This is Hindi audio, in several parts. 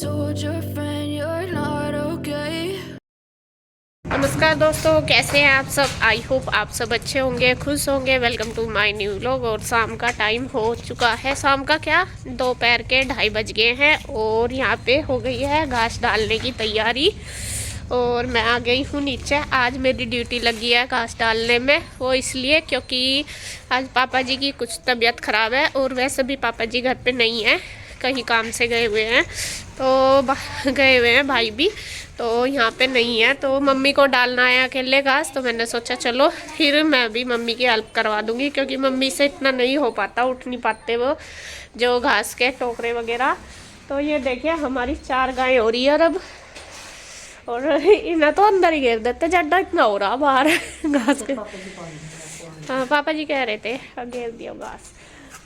told your friend you're not okay. नमस्कार दोस्तों, कैसे हैं आप सब। आई होप आप सब अच्छे होंगे, खुश होंगे। Welcome to my new vlog. और शाम का टाइम हो चुका है, शाम का क्या, दोपहर के 2:30 बज गए हैं और यहाँ पे हो गई है घास डालने की तैयारी। और मैं आ गई हूँ नीचे। आज मेरी ड्यूटी लगी है घास डालने में, वो इसलिए क्योंकि आज पापा जी की कुछ तबीयत ख़राब है और वैसे भी पापा जी घर पे नहीं है, कहीं काम से गए हुए हैं, तो गए हुए हैं भाई भी, तो यहाँ पे नहीं है। तो मम्मी को डालना है अकेले घास, तो मैंने सोचा चलो फिर मैं भी मम्मी की हेल्प करवा दूँगी, क्योंकि मम्मी से इतना नहीं हो पाता, उठ नहीं पाते वो जो घास के टोकरे वगैरह। तो ये देखिए हमारी 4 गायें हो रही है अब, और इन्हें तो अंदर ही घेर देते, जड्डा इतना हो रहा बाहर घास के। हाँ, पापा जी कह रहे थे घेर दियो घास,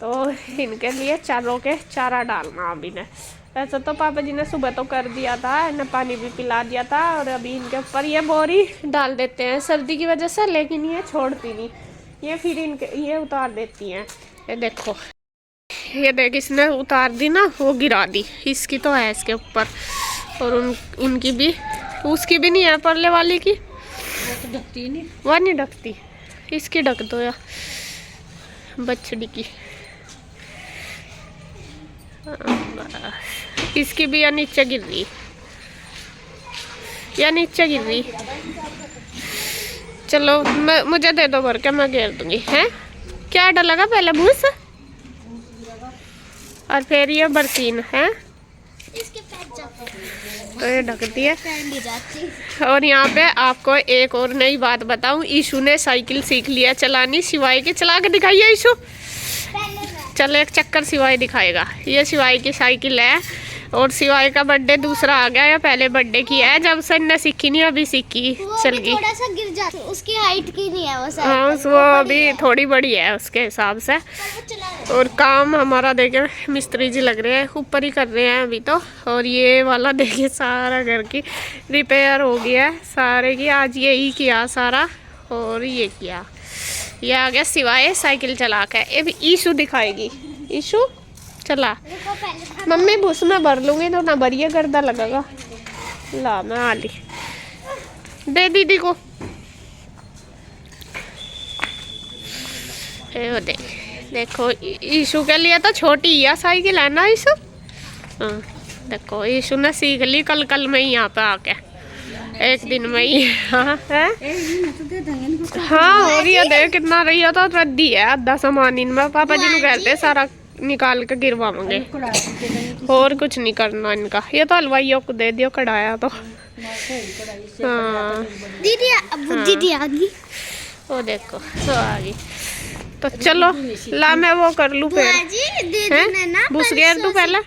तो इनके लिए चारों के चारा डालना अभी ने। वैसे तो पापा जी ने सुबह तो कर दिया था, इन्हें पानी भी पिला दिया था, और अभी इनके ऊपर ये बोरी डाल देते हैं सर्दी की वजह से, लेकिन ये छोड़ती नहीं, ये फिर इनके ये उतार देती हैं। ये देखो, ये देख इसने उतार दी ना, वो गिरा दी, इसकी तो है इसके ऊपर, और उनकी भी, उसकी भी नहीं है परले वाली की, वो तो ढकती नहीं, वह नहीं ढकती, इसकी ढक दो या बछड़ी की। इसकी भी या नीचे गिर रही, या नीचे गिर रही। चलो मुझे दे दो भर के, मैं घेर दूंगी। हैं क्या डालेगा पहले भूस और फिर ये बरसीन है, तो ये ढकती है। और यहाँ पे आपको एक और नई बात बताऊं, ईशु ने साइकिल सीख लिया चलानी। सिवाय के चला के दिखाइए ईशु, चलो एक चक्कर सिवाय दिखाएगा। ये सिवाय की साइकिल है, और सिवाय का बर्थडे दूसरा आ गया, या पहले बर्थडे की है, जब से इन्हें सीखी नहीं, अभी सीखी चल गई। थोड़ा सा गिर जाती, उसकी हाइट की नहीं है वो साइकिल। हाँ, वो अभी थोड़ी बड़ी है उसके हिसाब से। और काम हमारा देखे मिस्त्री जी लग रहे हैं, ऊपर ही कर रहे हैं अभी तो। और ये वाला देखिए सारा घर की रिपेयर हो गया है सारे की, आज यही किया सारा। और ये किया, ये आ गया सिवाय साइकिल चला के। अब ईशु दिखाएगी, ईशु चला। मम्मी भूस में भर लूंगी तो ना भरिए, गर्दा लगेगा। ला मैं आ ली, दे दीदी को। देखो ईशु के लिए तो छोटी है साइकिल है ना ईशु। हाँ देखो ईशु ने सीख ली कल में ही यहाँ पे आके, एक दिन में ही। हाँ है, हाँ हो रही है, देख कितना रही है, तो रद्दी है आधा सामान इनमें। पापा जी ने कहते सारा निकाल के गिरवाओगे, और कुछ नहीं करना इनका। ये तो हलवाइयों को दे दियो कढ़ाया तो। हाँ दीदी आ गई, वो देखो तो आ गई। तो चलो ला मैं वो कर लूँ फिर, भूस घेर दूँ पहले।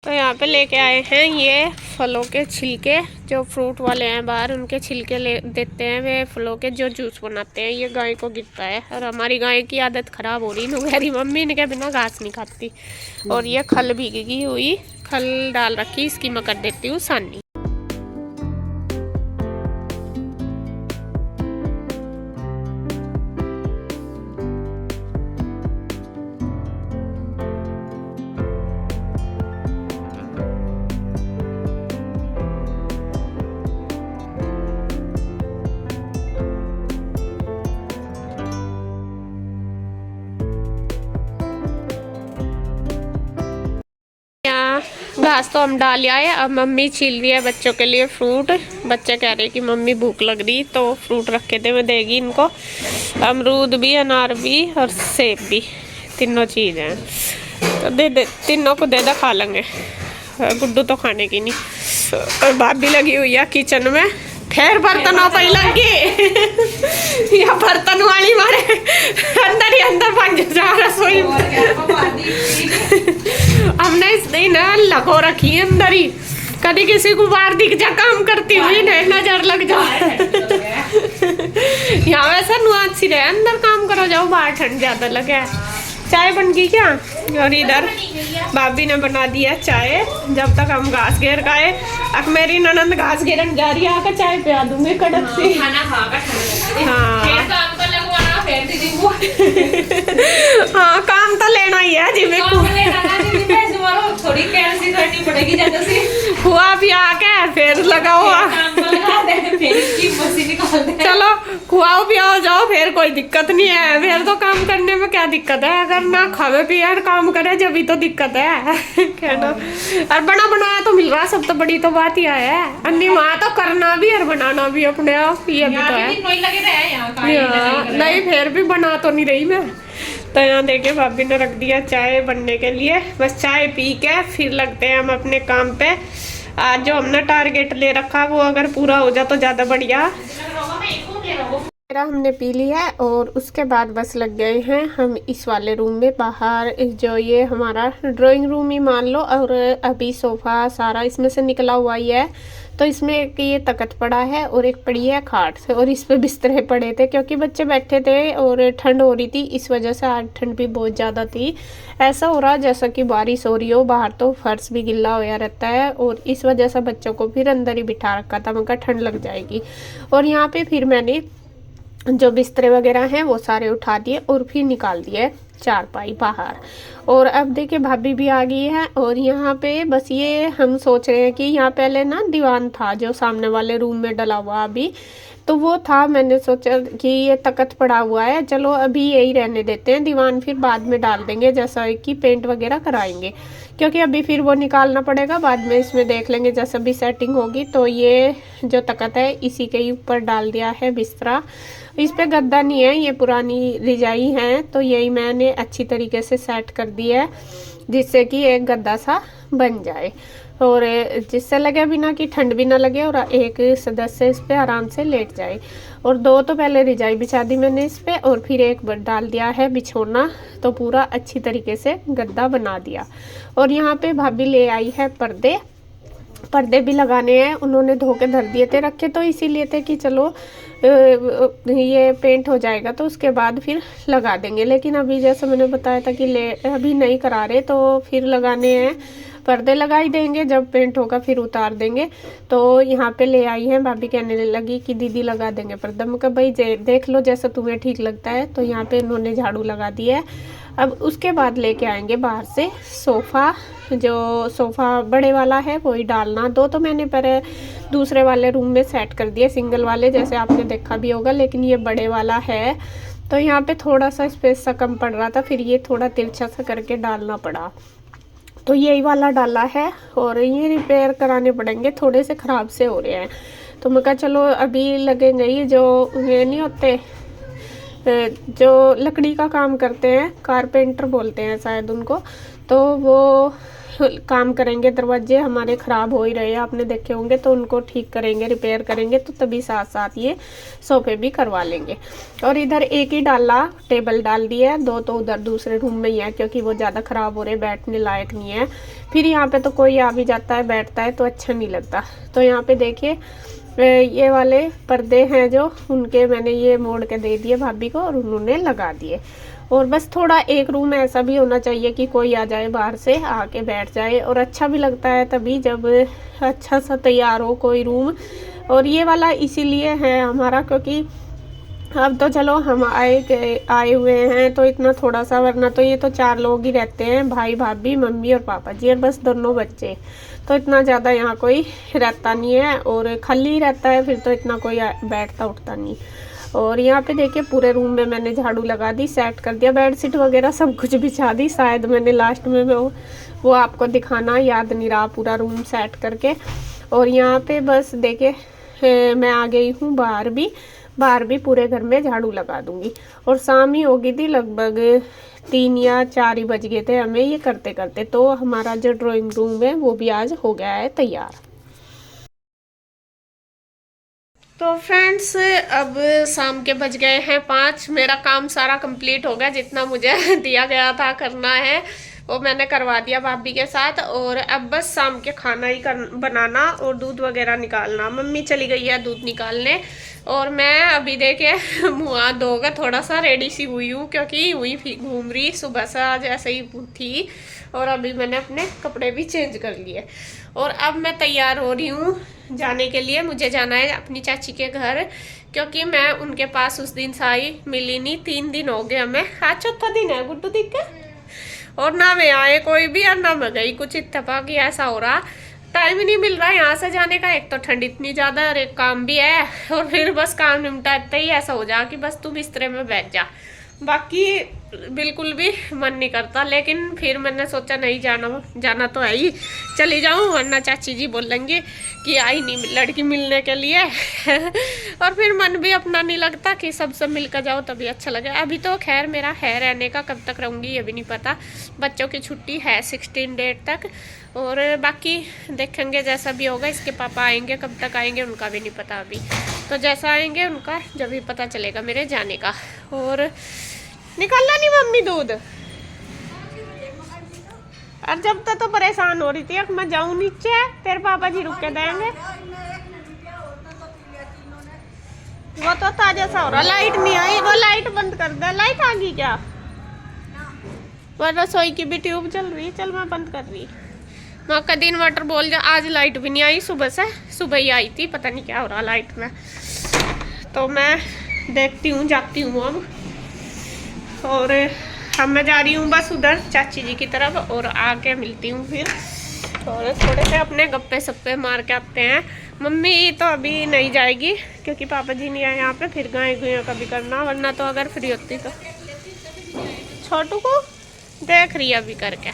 तो यहाँ पे लेके आए हैं ये फलों के छिलके, जो फ्रूट वाले हैं बाहर उनके छिलके ले देते हैं, वे फलों के जो जूस बनाते हैं। ये गाय को गिरता है, और हमारी गाय की आदत ख़राब हो रही, मेरी मम्मी इनके बिना घास नहीं खाती। और ये खल भीगी हुई खल डाल रखी, इसकी मैं कर देती हूँ सानी। घास तो हम डाल आए, अब मम्मी छील रही है बच्चों के लिए फ्रूट। बच्चे कह रहे हैं कि मम्मी भूख लग रही, तो फ्रूट रखे थे मैं देगी इनको। अमरूद भी, अनार भी और सेब भी, तीनों चीज़ हैं, तो दे तीनों को दे खा लेंगे। गुड्डू तो खाने की नहीं। और भाभी लगी हुई है किचन में, फिर बर्तनों पर लगी या बर्तन वाली मारे अंदर ही अंदर बन जा रसोई। हमने इसने ना लगो रखी है अंदर ही, कभी किसी को बाहर दिख जा काम करती हुई नजर लग जाए। यहाँ वैसा नुआज सी रहे, अंदर काम करो, जाओ बाहर ठंड ज्यादा लगे। चाय बन गई क्या? और इधर भाभी ने बना दिया चाय, जब तक हम घास घेर का है। अब मेरी ननंद घास घेरन जा रही है, आकर चाय पिला दूंगी कड़क सी। हाँ हाँ काम तो लेना ही है जी, थोड़ी कैसी करनी पड़ेगी ज्यादा से। हुआ भी आके फिर लगाओ, चलो खुआओ भी आओ जाओ, फिर कोई दिक्कत नहीं है। फिर तो काम करने में क्या दिक्कत है, अगर ना खावे पिए काम करे जब भी तो दिक्कत है कहना। और बना बनाया तो मिल रहा, सब तो बड़ी तो बात ही है। अन्नी माँ तो करना भी और बनाना भी अपने आप, ये भी तो है। नहीं फिर भी बना तो नहीं रही मैं। तो यहाँ देखिए भाभी ने रख दिया चाय बनने के लिए, बस चाय पी के फिर लगते हैं हम अपने काम पे। आज जो हमने टारगेट ले रखा वो अगर पूरा हो जाए तो ज़्यादा बढ़िया। मेरा हमने पी लिया है और उसके बाद बस लग गए हैं हम इस वाले रूम में। बाहर जो ये हमारा ड्राइंग रूम ही मान लो, और अभी सोफ़ा सारा इसमें से निकला हुआ ही है। तो इसमें एक ये तख्त पड़ा है और एक पड़ी है खाट से, और इस पे बिस्तरे पड़े थे क्योंकि बच्चे बैठे थे और ठंड हो रही थी, इस वजह से आज ठंड भी बहुत ज़्यादा थी। ऐसा हो रहा जैसा कि बारिश हो रही हो बाहर, तो फर्श भी गिल्ला होया रहता है, और इस वजह से बच्चों को फिर अंदर ही बिठा रखा था, मगर ठंड लग जाएगी। और यहाँ पे फिर मैंने जो बिस्तरे वगैरह हैं वो सारे उठा दिए और फिर निकाल दिए चारपाई बाहर। और अब देखिए भाभी भी आ गई है, और यहाँ पे बस ये हम सोच रहे हैं कि यहाँ पहले ना दीवान था जो सामने वाले रूम में डला हुआ, अभी तो वो था। मैंने सोचा कि ये तख्त पड़ा हुआ है, चलो अभी यही रहने देते हैं, दीवान फिर बाद में डाल देंगे, जैसा कि पेंट वगैरह कराएंगे, क्योंकि अभी फिर वो निकालना पड़ेगा, बाद में इसमें देख लेंगे जैसा भी सेटिंग होगी। तो ये जो तख्त है इसी के ऊपर डाल दिया है बिस्तरा। इस पे गद्दा नहीं है, ये पुरानी रजाई है, तो यही मैंने अच्छी तरीके से सेट कर दिया है जिससे कि एक गद्दा सा बन जाए, और जिससे लगे भी ना कि ठंड भी ना लगे, और एक सदस्य इस पे आराम से लेट जाए। और दो तो पहले रजाई बिछा दी मैंने इस पे, और फिर एक डाल दिया है बिछोना, तो पूरा अच्छी तरीके से गद्दा बना दिया। और यहाँ पे भाभी ले आई है पर्दे भी लगाने हैं, उन्होंने धो के धर दिए थे, रखे तो इसीलिए थे कि चलो ये पेंट हो जाएगा तो उसके बाद फिर लगा देंगे, लेकिन अभी जैसे मैंने बताया था कि अभी नहीं करा रहे, तो फिर लगाने हैं, पर्दे लगा ही देंगे, जब पेंट होगा फिर उतार देंगे। तो यहाँ पे ले आई है, भाभी कहने लगी कि दीदी लगा देंगे पर्दा। मैं कहा भाई देख लो जैसा तुम्हें ठीक लगता है। तो यहाँ पे इन्होंने झाड़ू लगा दिया है। अब उसके बाद लेके आएंगे बाहर से सोफ़ा, जो सोफ़ा बड़े वाला है वही डालना। दो तो मैंने पहले दूसरे वाले रूम में सेट कर दिए, सिंगल वाले, जैसे आपने देखा भी होगा, लेकिन ये बड़े वाला है तो यहाँ पे थोड़ा सा स्पेस सा कम पड़ रहा था, फिर ये थोड़ा तिरछा सा करके डालना पड़ा, तो यही वाला डाला है। और ये रिपेयर कराने पड़ेंगे, थोड़े से ख़राब से हो रहे हैं। तो मैं कहा चलो अभी लगेंगे, ये जो ये नहीं होते जो लकड़ी का काम करते हैं, कारपेंटर बोलते हैं शायद उनको, तो वो काम करेंगे। दरवाजे हमारे ख़राब हो ही रहे हैं, आपने देखे होंगे, तो उनको ठीक करेंगे, रिपेयर करेंगे, तो तभी साथ साथ ये सोफे भी करवा लेंगे। और इधर एक ही डाला टेबल डाल दिया है, दो तो उधर दूसरे रूम में ही है क्योंकि वो ज़्यादा ख़राब हो रहे, बैठने लायक नहीं है। फिर यहाँ पे तो कोई आ भी जाता है, बैठता है तो अच्छा नहीं लगता। तो यहाँ पे देखिए ये वाले पर्दे हैं जो, उनके मैंने ये मोड़ के दे दिए भाभी को और उन्होंने लगा दिए। और बस थोड़ा एक रूम ऐसा भी होना चाहिए कि कोई आ जाए बाहर से आके बैठ जाए, और अच्छा भी लगता है तभी जब अच्छा सा तैयार हो कोई रूम। और ये वाला इसीलिए है हमारा क्योंकि अब तो चलो हम आए हुए हैं तो इतना थोड़ा सा, वरना तो ये तो 4 लोग ही रहते हैं, भाई भाभी मम्मी और पापा जी, और बस दोनों बच्चे, तो इतना ज़्यादा यहाँ कोई रहता नहीं है, और खाली रहता है फिर तो इतना कोई बैठता उठता नहीं। और यहाँ पे देखिए पूरे रूम में मैंने झाड़ू लगा दी, सेट कर दिया, बेडशीट वगैरह सब कुछ बिछा दी। शायद मैंने लास्ट में वो आपको दिखाना याद नहीं रहा, पूरा रूम सेट करके। और यहाँ पे बस देखिए मैं आ गई हूँ बाहर भी पूरे घर में झाड़ू लगा दूंगी। और शाम ही हो गई थी, लगभग 3 या 4 ही बज गए थे हमें ये करते करते। तो हमारा जो ड्राइंग रूम है वो भी आज हो गया है तैयार। तो फ्रेंड्स अब शाम के बज गए हैं 5, मेरा काम सारा कंप्लीट हो गया, जितना मुझे दिया गया था करना है वो मैंने करवा दिया भाभी के साथ। और अब बस शाम के खाना ही बनाना और दूध वगैरह निकालना। मम्मी चली गई है दूध निकालने, और मैं अभी देखे मुँह हाथ धोकर थोड़ा सा रेडी सी हुई हूँ, क्योंकि हुई घूम रही सुबह से आज ऐसे ही थी। और अभी मैंने अपने कपड़े भी चेंज कर लिए और अब मैं तैयार हो रही हूँ जाने के लिए। मुझे जाना है अपनी चाची के घर, क्योंकि मैं उनके पास उस दिन से आई, मिली नहीं। 3 दिन हो गए हमें, आज चौथा दिन है गुड्डू दिख के। और ना मैं आए कोई भी और ना मैं गई, कुछ इत्तेफाक ही ऐसा हो रहा, टाइम ही नहीं मिल रहा यहाँ से जाने का। एक तो ठंड इतनी ज़्यादा और एक काम भी है, और फिर बस काम निपटाते ही ऐसा हो जा कि बस तू बिस्तरे में बैठ जा, बाकी बिल्कुल भी मन नहीं करता। लेकिन फिर मैंने सोचा नहीं जाना तो है ही, चली जाऊँ, वरना चाची जी बोलेंगे कि आई नहीं लड़की मिलने के लिए और फिर मन भी अपना नहीं लगता कि सबसे मिलकर जाओ तभी अच्छा लगे। अभी तो खैर मेरा है रहने का, कब तक रहूँगी ये भी नहीं पता। बच्चों की छुट्टी है 16 डेट तक, और बाकी देखेंगे जैसा भी होगा। इसके पापा आएंगे, कब तक आएंगे उनका भी नहीं पता अभी, तो जैसा आएंगे उनका जब भी पता चलेगा मेरे जाने का। और निकालना नहीं मम्मी दूध, और जब तक तो परेशान हो रही थी अब मैं जाऊं नीचे, तेरे पापा जी रुक के देंगे। वो तो ताजा सा हो रहा, लाइट नहीं आई, वो लाइट बंद कर दे। लाइट आ गई क्या? वो रसोई की भी ट्यूब चल रही, चल मैं बंद कर रही। मैं कभी इन्वर्टर बोल जा, आज लाइट भी नहीं आई सुबह से, सुबह ही आई थी, पता नहीं क्या हो रहा लाइट में। तो मैं देखती हूँ, जाती हूँ अब, और अब मैं जा रही हूँ बस उधर चाची जी की तरफ, और आके मिलती हूँ फिर, और थोड़े से अपने गप्पे सप्पे मार के आते हैं। मम्मी तो अभी नहीं जाएगी क्योंकि पापा जी नहीं आए यहाँ पे, फिर गाय गुएँ का भी करना, वरना तो अगर फ्री होती तो। छोटू को देख रही है अभी करके,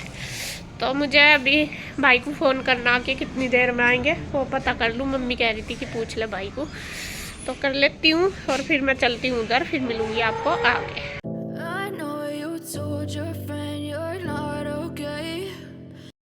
तो मुझे अभी भाई को फ़ोन करना कि कितनी देर में आएंगे, वो पता कर लूँ। मम्मी कह रही थी कि पूछ ले भाई को, तो कर लेती हूँ, और फिर मैं चलती हूँ उधर, फिर मिलूँगी आपको आगे। I know you told your friend you're not